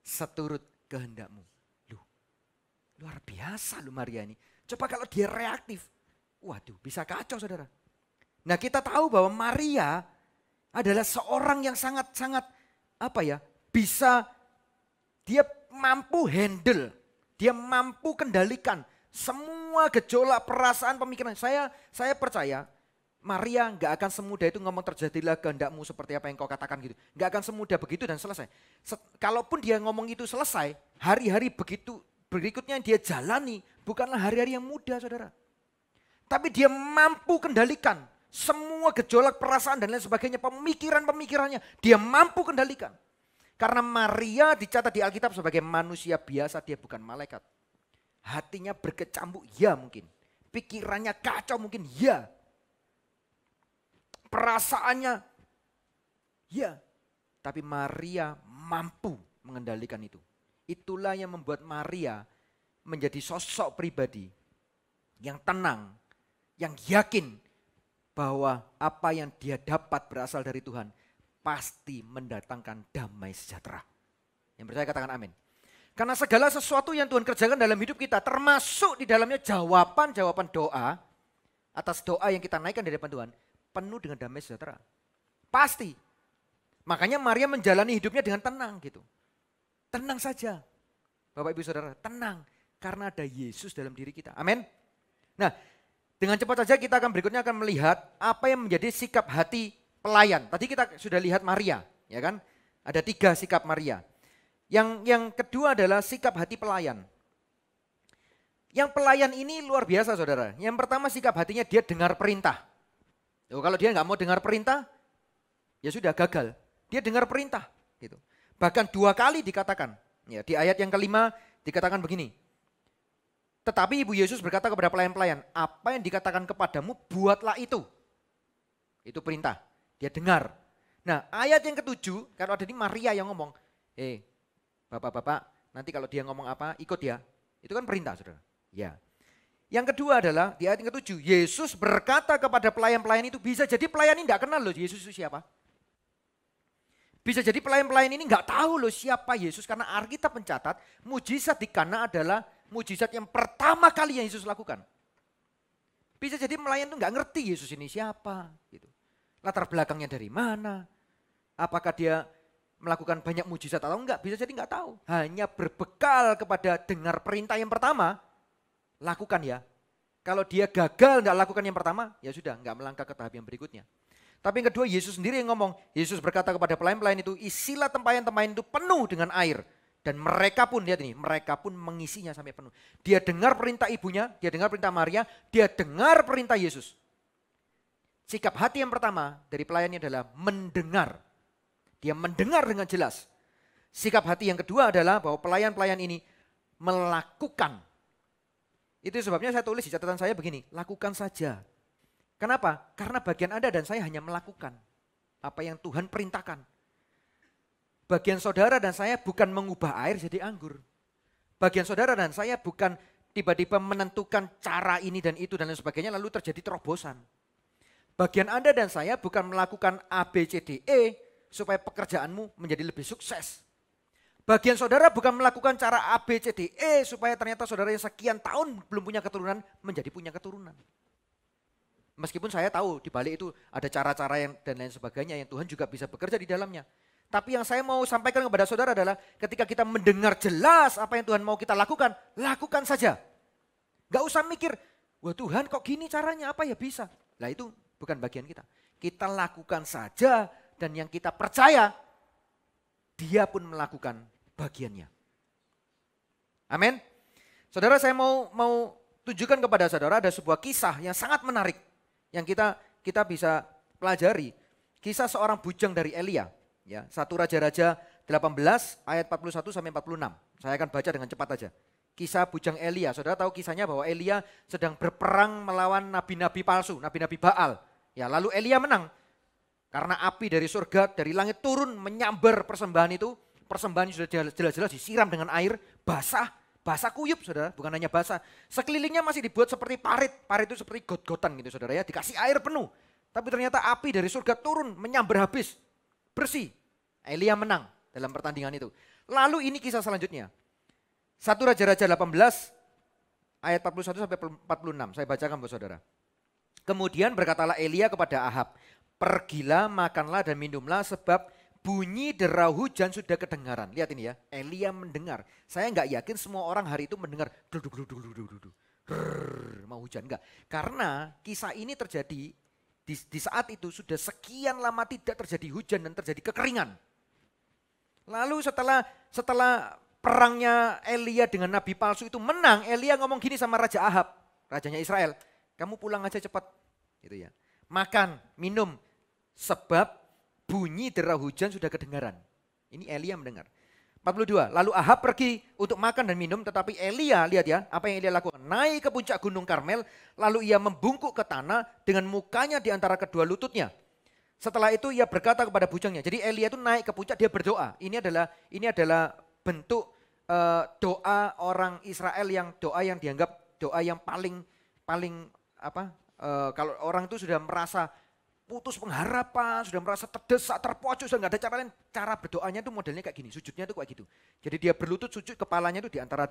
Seturut kehendakmu. Loh, luar biasa loh Maria ini. Coba kalau dia reaktif. Waduh, bisa kacau saudara. Nah kita tahu bahwa Maria adalah seorang yang sangat-sangat bisa, dia mampu handle, dia mampu kendalikan semua gejolak perasaan pemikiran. Saya percaya Maria nggak akan semudah itu ngomong terjadilah kehendakmu seperti apa yang kau katakan gitu. Nggak akan semudah begitu dan selesai. Kalaupun dia ngomong itu selesai, hari-hari begitu berikutnya yang dia jalani bukanlah hari-hari yang mudah saudara. Tapi dia mampu kendalikan semua gejolak perasaan dan lain sebagainya, pemikiran-pemikirannya dia mampu kendalikan. Karena Maria dicatat di Alkitab sebagai manusia biasa, dia bukan malaikat. Hatinya berkecambuk, ya mungkin. Pikirannya kacau mungkin, ya. Perasaannya, ya. Tapi Maria mampu mengendalikan itu. Itulah yang membuat Maria menjadi sosok pribadi yang tenang, yang yakin bahwa apa yang dia dapat berasal dari Tuhan pasti mendatangkan damai sejahtera. Yang percaya katakan amin. Karena segala sesuatu yang Tuhan kerjakan dalam hidup kita, termasuk di dalamnya jawaban-jawaban doa, atas doa yang kita naikkan di depan Tuhan, penuh dengan damai sejahtera. Pasti. Makanya Maria menjalani hidupnya dengan tenang gitu. Tenang saja. Bapak Ibu Saudara, tenang. Karena ada Yesus dalam diri kita. Amin. Nah, dengan cepat saja kita berikutnya akan melihat apa yang menjadi sikap hati pelayan. Tadi kita sudah lihat Maria, ya kan? Ada 3 sikap Maria. Yang kedua adalah sikap hati pelayan. Yang pelayan ini luar biasa saudara. Yang pertama sikap hatinya dia dengar perintah. Kalau dia nggak mau dengar perintah, ya sudah gagal. Dia dengar perintah, gitu. Bahkan 2 kali dikatakan. Ya, di ayat yang kelima dikatakan begini. Tetapi Ibu Yesus berkata kepada pelayan-pelayan, apa yang dikatakan kepadamu buatlah itu. Itu perintah, dia dengar. Nah ayat yang ke-7, kalau ada ini Maria yang ngomong, bapak-bapak nanti kalau dia ngomong apa ikut ya. Itu kan perintah saudara. Ya. Yang kedua adalah di ayat yang ke-7, Yesus berkata kepada pelayan-pelayan itu, bisa jadi pelayan ini tidak kenal loh Yesus itu siapa. Bisa jadi pelayan-pelayan ini nggak tahu loh siapa Yesus, karena Alkitab mencatat mujizat di Kana adalah mujizat yang pertama kali yang Yesus lakukan. Bisa jadi pelayan itu nggak ngerti Yesus ini siapa, gitu. Latar belakangnya dari mana, apakah dia melakukan banyak mujizat atau enggak, bisa jadi nggak tahu. Hanya berbekal kepada dengar perintah yang pertama, lakukan ya. Kalau dia gagal nggak lakukan yang pertama, ya sudah nggak melangkah ke tahap yang berikutnya. Tapi yang kedua Yesus sendiri yang ngomong, Yesus berkata kepada pelayan-pelayan itu, isilah tempayan-tempayan itu penuh dengan air. Dan mereka pun, lihat ini, mereka pun mengisinya sampai penuh. Dia dengar perintah ibunya, dia dengar perintah Maria, dia dengar perintah Yesus. Sikap hati yang pertama dari pelayannya adalah mendengar. Dia mendengar dengan jelas. Sikap hati yang kedua adalah bahwa pelayan-pelayan ini melakukan. Itu sebabnya saya tulis di catatan saya begini, lakukan saja. Kenapa? Karena bagian Anda dan saya hanya melakukan apa yang Tuhan perintahkan. Bagian saudara dan saya bukan mengubah air jadi anggur. Bagian saudara dan saya bukan tiba-tiba menentukan cara ini dan itu dan lain sebagainya lalu terjadi terobosan. Bagian Anda dan saya bukan melakukan A, B, C, D, E supaya pekerjaanmu menjadi lebih sukses. Bagian saudara bukan melakukan cara A, B, C, D, E supaya ternyata saudara yang sekian tahun belum punya keturunan menjadi punya keturunan. Meskipun saya tahu di balik itu ada cara-cara yang dan lain sebagainya yang Tuhan juga bisa bekerja di dalamnya. Tapi yang saya mau sampaikan kepada saudara adalah ketika kita mendengar jelas apa yang Tuhan mau kita lakukan, lakukan saja. Gak usah mikir, wah Tuhan kok gini caranya, apa ya bisa. Lah itu bukan bagian kita. Kita lakukan saja dan yang kita percaya, dia pun melakukan bagiannya. Amin. Saudara saya mau tunjukkan kepada saudara ada sebuah kisah yang sangat menarik. Yang kita bisa pelajari. Kisah seorang bujang dari Elia. Ya, 1 Raja-Raja 18 ayat 41 sampai 46. Saya akan baca dengan cepat aja. Kisah bujang Elia. Saudara tahu kisahnya bahwa Elia sedang berperang melawan nabi-nabi palsu, nabi-nabi Baal. Ya, lalu Elia menang. Karena api dari surga, dari langit turun menyambar persembahan itu. Persembahan sudah jelas-jelas disiram dengan air basah. Basah kuyup saudara, bukan hanya basah. Sekelilingnya masih dibuat seperti parit. Parit itu seperti got-gotan gitu saudara ya. Dikasih air penuh. Tapi ternyata api dari surga turun menyambar habis. Bersih. Elia menang dalam pertandingan itu. Lalu ini kisah selanjutnya. 1 Raja-Raja 18 ayat 41 sampai 46. Saya bacakan buat saudara. Kemudian berkatalah Elia kepada Ahab, pergilah, makanlah dan minumlah sebab bunyi derau hujan sudah kedengaran. Lihat ini ya, Elia mendengar. Saya nggak yakin semua orang hari itu mendengar mau hujan, enggak. Karena kisah ini terjadi di saat itu sudah sekian lama tidak terjadi hujan dan terjadi kekeringan. Lalu setelah perangnya Elia dengan nabi palsu itu menang, Elia ngomong gini sama Raja Ahab, rajanya Israel, kamu pulang aja cepat, gitu ya. Makan, minum, sebab bunyi derau hujan sudah kedengaran. Ini Elia mendengar. 42, lalu Ahab pergi untuk makan dan minum, tetapi Elia, lihat ya, apa yang Elia lakukan. Naik ke puncak gunung Karmel, lalu ia membungkuk ke tanah dengan mukanya di antara kedua lututnya. Setelah itu ia berkata kepada bujangnya. Jadi Elia itu naik ke puncak, dia berdoa. Ini adalah bentuk doa orang Israel, doa yang dianggap doa yang paling kalau orang itu sudah merasa putus pengharapan, sudah merasa terdesak, terpojok, sudah nggak ada cara lain. Cara berdoanya itu modelnya kayak gini, sujudnya itu kayak gitu. Jadi dia berlutut sujud, kepalanya itu di antara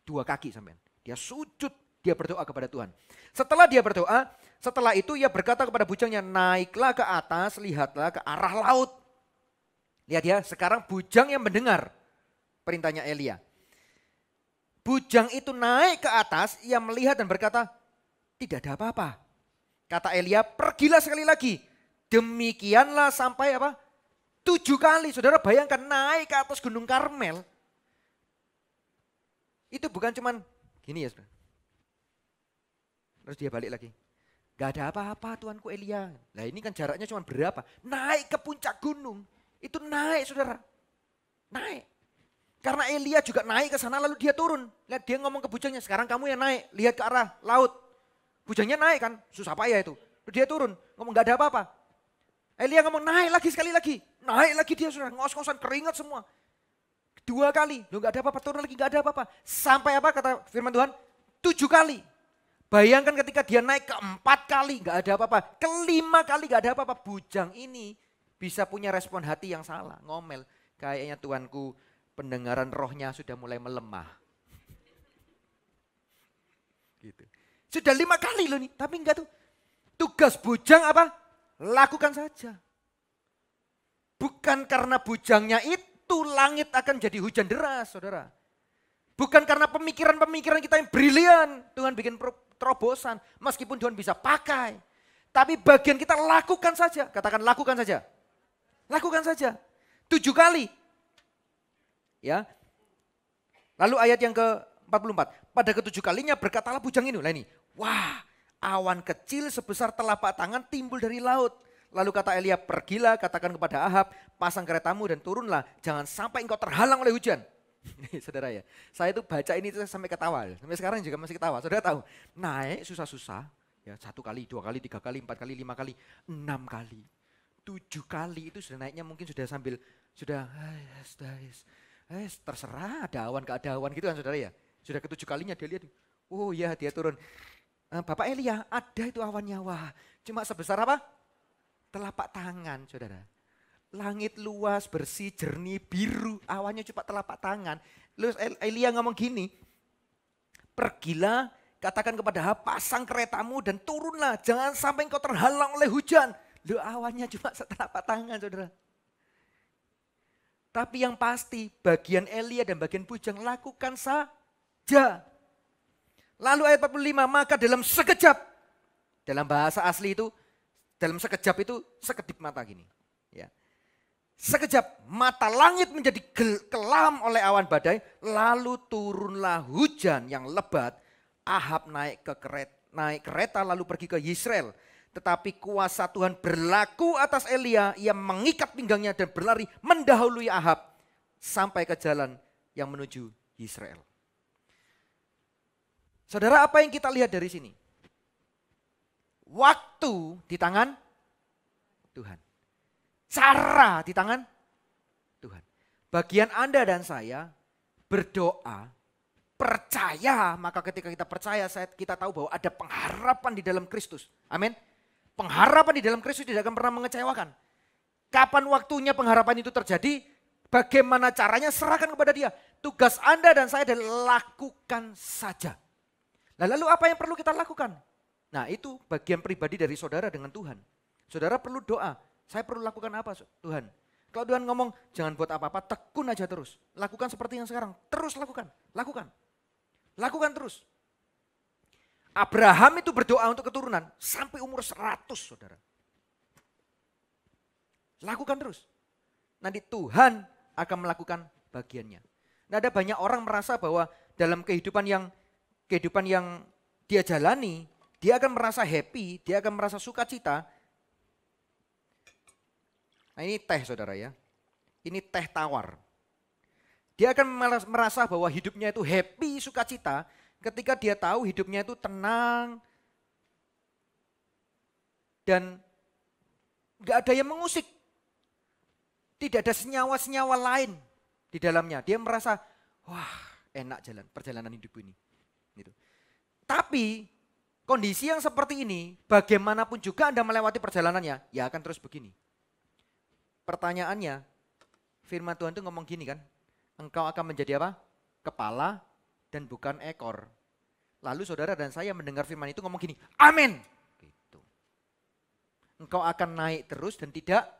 dua kaki sampean. Dia sujud, dia berdoa kepada Tuhan. Setelah dia berdoa, setelah itu ia berkata kepada bujangnya, naiklah ke atas, lihatlah ke arah laut. Lihat ya, sekarang bujang yang mendengar perintahnya Elia. Bujang itu naik ke atas, ia melihat dan berkata, tidak ada apa-apa. Kata Elia, pergilah sekali lagi. Demikianlah sampai 7 kali. Saudara bayangkan naik ke atas gunung Karmel. Itu bukan cuman gini ya saudara. Terus dia balik lagi. Gak ada apa-apa Tuanku Elia. Nah ini kan jaraknya cuma berapa. Naik ke puncak gunung. Itu naik saudara. Naik. Karena Elia juga naik ke sana lalu dia turun. Lihat dia ngomong ke bujangnya, sekarang kamu yang naik. Lihat ke arah laut. Bujangnya naik kan, susah payah itu. Terus dia turun, ngomong gak ada apa-apa. Elia ngomong naik lagi sekali lagi. Naik lagi dia sudah ngos-ngosan, keringat semua. 2 kali, loh gak ada apa-apa, turun lagi gak ada apa-apa. Sampai apa kata firman Tuhan? 7 kali. Bayangkan ketika dia naik ke 4 kali gak ada apa-apa. Ke-5 kali gak ada apa-apa. Bujang ini bisa punya respon hati yang salah, ngomel. Kayaknya Tuanku pendengaran rohnya sudah mulai melemah. Gitu. Sudah 5 kali loh nih, tapi enggak tuh. Tugas bujang apa? Lakukan saja. Bukan karena bujangnya itu langit akan jadi hujan deras, saudara. Bukan karena pemikiran-pemikiran kita yang brilian, Tuhan bikin terobosan, meskipun Tuhan bisa pakai. Tapi bagian kita lakukan saja, katakan lakukan saja. Lakukan saja. 7 kali. Ya. Lalu ayat yang ke-44. Pada ke-7 kalinya berkatalah bujang ini. Lah ini. Wah, awan kecil sebesar telapak tangan timbul dari laut. Lalu kata Elia, pergilah katakan kepada Ahab, pasang keretamu dan turunlah. Jangan sampai engkau terhalang oleh hujan. Saudara ya, saya itu baca ini sampai ketawa. Sampai sekarang juga masih ketawa. Saudara tahu, naik susah-susah. Ya 1 kali, 2 kali, 3 kali, 4 kali, 5 kali, 6 kali. 7 kali itu sudah naiknya mungkin sudah sambil, terserah ada awan gak ada awan gitu kan saudara ya. Sudah ke-7 kalinya dia lihat, oh ya dia turun. Bapak Elia ada itu awannya, wah cuma sebesar apa? Telapak tangan saudara. Langit luas, bersih, jernih, biru, awannya cuma telapak tangan. Lalu Elia ngomong gini, pergilah katakan kepada Ahab, pasang keretamu dan turunlah, jangan sampai engkau terhalang oleh hujan. Loh awannya cuma setelapak tangan saudara. Tapi yang pasti bagian Elia dan bagian bujang lakukan saja. Lalu ayat 45, maka dalam sekejap, dalam bahasa asli itu, dalam sekejap itu sekedip mata gini. Ya. Sekejap mata langit menjadi kelam oleh awan badai, lalu turunlah hujan yang lebat. Ahab naik kereta lalu pergi ke Yisrael. Tetapi kuasa Tuhan berlaku atas Elia, ia mengikat pinggangnya dan berlari mendahului Ahab sampai ke jalan yang menuju Yisrael. Saudara, apa yang kita lihat dari sini? Waktu di tangan Tuhan. Cara di tangan Tuhan. Bagian Anda dan saya berdoa, percaya, maka ketika kita percaya kita tahu bahwa ada pengharapan di dalam Kristus. Amin. Pengharapan di dalam Kristus tidak akan pernah mengecewakan. Kapan waktunya pengharapan itu terjadi? Bagaimana caranya? Serahkan kepada Dia. Tugas Anda dan saya adalah lakukan saja. Lalu apa yang perlu kita lakukan? Nah, itu bagian pribadi dari saudara dengan Tuhan. Saudara perlu doa. Saya perlu lakukan apa, Tuhan? Kalau Tuhan ngomong, jangan buat apa-apa, tekun aja terus. Lakukan seperti yang sekarang, terus lakukan. Lakukan terus. Abraham itu berdoa untuk keturunan sampai umur 100, saudara. Lakukan terus. Nanti Tuhan akan melakukan bagiannya. Nah, ada banyak orang merasa bahwa dalam kehidupan yang dia jalani, dia akan merasa happy, dia akan merasa sukacita. Nah, ini teh, saudara ya. Ini teh tawar. Dia akan merasa bahwa hidupnya itu happy, sukacita ketika dia tahu hidupnya itu tenang dan gak ada yang mengusik. Tidak ada senyawa-senyawa lain di dalamnya. Dia merasa, wah enak perjalanan hidup ini. Gitu. Tapi kondisi yang seperti ini, bagaimanapun juga Anda melewati perjalanannya, ya akan terus begini. Pertanyaannya, firman Tuhan itu ngomong gini kan, engkau akan menjadi apa? Kepala dan bukan ekor. Lalu saudara dan saya mendengar firman itu ngomong gini, amin. Gitu. Engkau akan naik terus dan tidak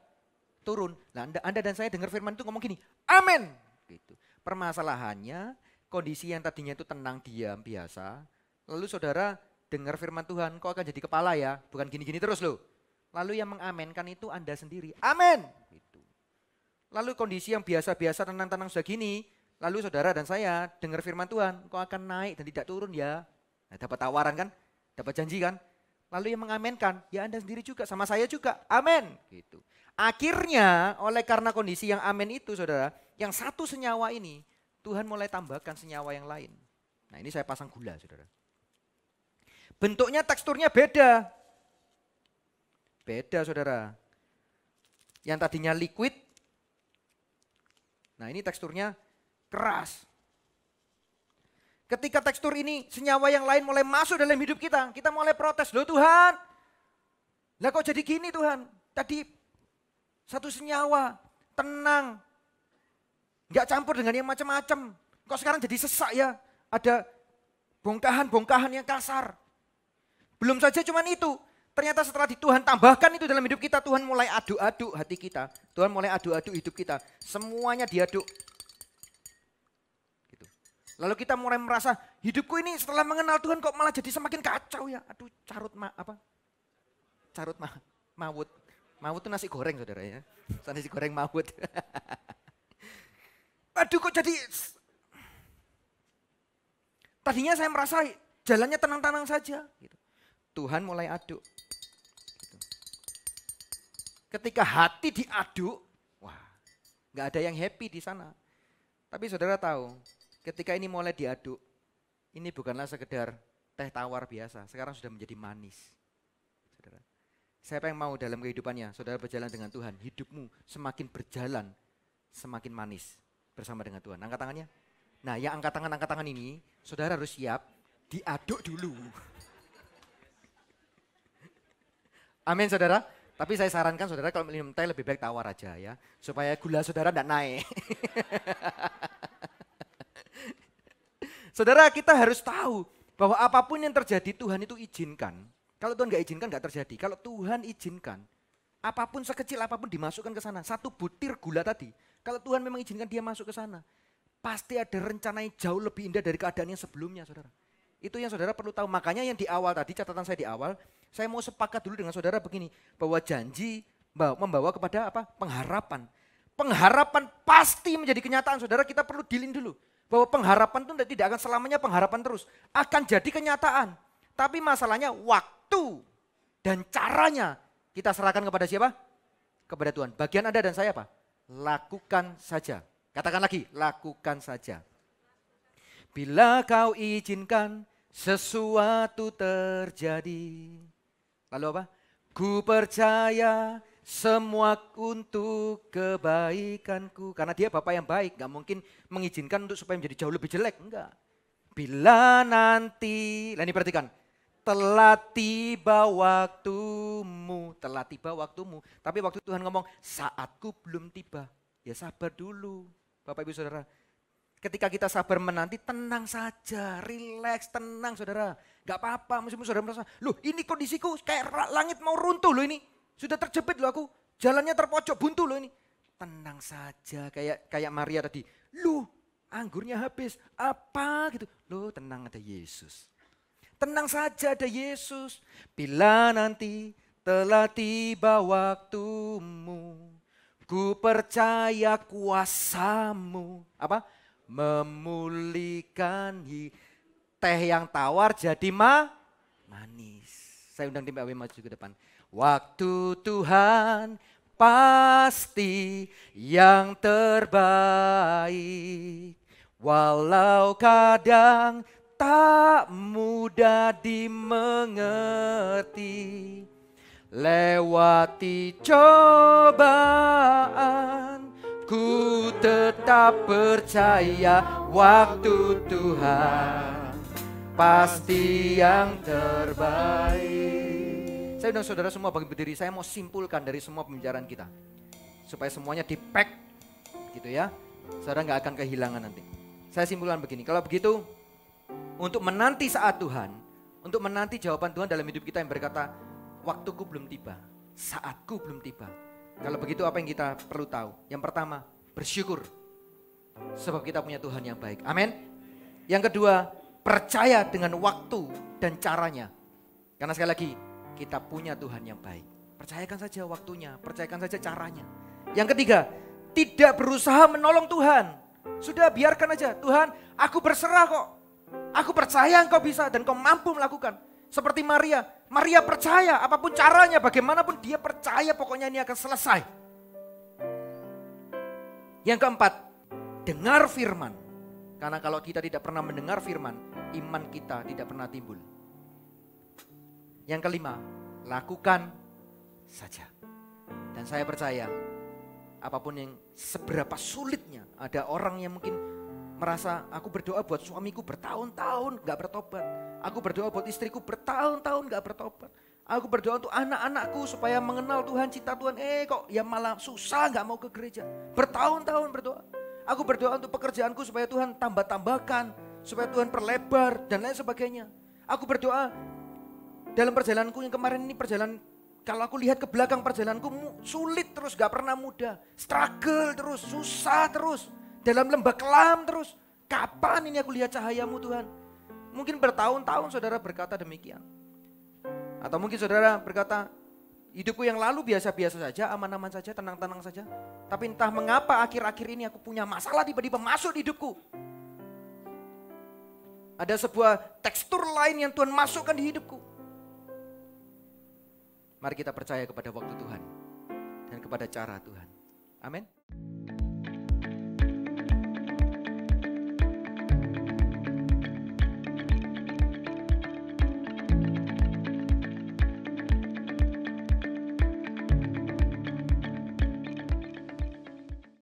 turun. Nah, Anda dan saya dengar firman itu ngomong gini, amin. Gitu. Permasalahannya, kondisi yang tadinya itu tenang, diam, biasa. Lalu saudara dengar firman Tuhan, kau akan jadi kepala ya, bukan gini-gini terus loh. Lalu yang mengamenkan itu Anda sendiri, amin. Gitu. Lalu kondisi yang biasa-biasa, tenang-tenang sudah gini, lalu saudara dan saya dengar firman Tuhan, kau akan naik dan tidak turun ya. Nah, dapat tawaran kan, dapat janji kan. Lalu yang mengamenkan, ya Anda sendiri juga, sama saya juga, amin. Gitu. Akhirnya oleh karena kondisi yang amin itu saudara, yang satu senyawa ini, Tuhan mulai tambahkan senyawa yang lain. Nah, ini saya pasang gula saudara. Bentuknya, teksturnya beda. Beda saudara. Yang tadinya liquid, nah ini teksturnya keras. Ketika tekstur ini, senyawa yang lain mulai masuk dalam hidup kita, kita mulai protes. Loh Tuhan, lah kok jadi gini Tuhan? Tadi satu senyawa, tenang, gak campur dengan yang macam-macam. Kok sekarang jadi sesak ya? Ada bongkahan-bongkahan yang kasar. Belum saja cuman itu. Ternyata setelah Tuhan tambahkan itu dalam hidup kita, Tuhan mulai aduk-aduk hati kita. Tuhan mulai aduk-aduk hidup kita. Semuanya diaduk. Gitu. Lalu kita mulai merasa, hidupku ini setelah mengenal Tuhan kok malah jadi semakin kacau ya. Aduh, mawut. Mawut itu nasi goreng saudara ya. Nasi goreng mawut. Aduh kok jadi, tadinya saya merasa jalannya tenang-tenang saja. Gitu. Tuhan mulai aduk. Ketika hati diaduk, wah, gak ada yang happy di sana. Tapi saudara tahu, ketika ini mulai diaduk, ini bukanlah sekedar teh tawar biasa, sekarang sudah menjadi manis. Saudara, siapa yang mau dalam kehidupannya, saudara berjalan dengan Tuhan, hidupmu semakin berjalan, semakin manis bersama dengan Tuhan. Angkat tangannya. Nah, yang angkat tangan ini, saudara harus siap diaduk dulu. Amin saudara. Tapi saya sarankan saudara kalau minum teh lebih baik tawar aja ya. Supaya gula saudara tidak naik. Saudara kita harus tahu bahwa apapun yang terjadi Tuhan itu izinkan. Kalau Tuhan gak izinkan gak terjadi. Kalau Tuhan izinkan, apapun sekecil apapun dimasukkan ke sana. Satu butir gula tadi. Kalau Tuhan memang izinkan dia masuk ke sana. Pasti ada rencana yang jauh lebih indah dari keadaan yang sebelumnya saudara. Itu yang saudara perlu tahu. Makanya yang di awal tadi, catatan saya di awal, saya mau sepakat dulu dengan saudara begini. Bahwa janji membawa kepada apa? Pengharapan. Pengharapan pasti menjadi kenyataan saudara, kita perlu dealing dulu. Bahwa pengharapan itu tidak akan selamanya pengharapan terus. Akan jadi kenyataan. Tapi masalahnya waktu dan caranya kita serahkan kepada siapa? Kepada Tuhan. Bagian Anda dan saya apa? Lakukan saja. Katakan lagi, lakukan saja. Bila kau izinkan sesuatu terjadi. Lalu apa? Ku percaya semua untuk kebaikanku. Karena dia Bapa yang baik, gak mungkin mengizinkan untuk supaya menjadi jauh lebih jelek, enggak. Bila nanti, ini perhatikan, telah tiba waktumu, tapi waktu Tuhan ngomong saatku belum tiba, ya sabar dulu Bapak Ibu Saudara. Ketika kita sabar menanti, tenang saja, rileks, tenang saudara. Gak apa-apa, meskipun saudara merasa, loh ini kondisiku kayak langit mau runtuh loh ini. Sudah terjepit loh aku, jalannya terpojok buntu loh ini. Tenang saja, kayak Maria tadi. Loh anggurnya habis, apa gitu. Loh tenang ada Yesus. Tenang saja ada Yesus. Bila nanti telah tiba waktumu, ku percaya kuasamu. Apa? Memulihkan teh yang tawar jadi manis. Saya undang tim AW maju ke depan. Waktu Tuhan pasti yang terbaik. Walau kadang tak mudah dimengerti. Lewati cobaan, ku tetap percaya waktu Tuhan pasti yang terbaik. Saya undang saudara semua bagi berdiri, saya mau simpulkan dari semua pembicaraan kita. Supaya semuanya di-pack gitu ya. Saudara gak akan kehilangan nanti. Saya simpulkan begini, kalau begitu untuk menanti saat Tuhan, untuk menanti jawaban Tuhan dalam hidup kita yang berkata, waktuku belum tiba, saatku belum tiba. Kalau begitu apa yang kita perlu tahu? Yang pertama, bersyukur. Sebab kita punya Tuhan yang baik. Amin. Yang kedua, percaya dengan waktu dan caranya. Karena sekali lagi, kita punya Tuhan yang baik. Percayakan saja waktunya, percayakan saja caranya. Yang ketiga, tidak berusaha menolong Tuhan. Sudah biarkan aja, Tuhan aku berserah kok. Aku percaya engkau bisa dan kau mampu melakukan. Seperti Maria, Maria percaya apapun caranya, bagaimanapun dia percaya pokoknya ini akan selesai. Yang keempat, dengar firman. Karena kalau kita tidak pernah mendengar firman, iman kita tidak pernah timbul. Yang kelima, lakukan saja. Dan saya percaya, apapun yang seberapa sulitnya, ada orang yang mungkin merasa aku berdoa buat suamiku bertahun-tahun gak bertobat. Aku berdoa buat istriku bertahun-tahun gak bertobat. Aku berdoa untuk anak-anakku supaya mengenal Tuhan, cinta Tuhan. Kok ya malah susah gak mau ke gereja. Bertahun-tahun berdoa. Aku berdoa untuk pekerjaanku supaya Tuhan tambah-tambahkan. Supaya Tuhan perlebar dan lain sebagainya. Aku berdoa dalam perjalananku yang kemarin ini perjalanan. Kalau aku lihat ke belakang perjalananku sulit terus, gak pernah mudah. Struggle terus, susah terus. Dalam lembah kelam terus. Kapan ini aku lihat cahayamu Tuhan? Mungkin bertahun-tahun saudara berkata demikian. Atau mungkin saudara berkata, hidupku yang lalu biasa-biasa saja, aman-aman saja, tenang-tenang saja. Tapi entah mengapa akhir-akhir ini aku punya masalah tiba-tiba masuk di hidupku. Ada sebuah tekstur lain yang Tuhan masukkan di hidupku. Mari kita percaya kepada waktu Tuhan dan kepada cara Tuhan. Amin.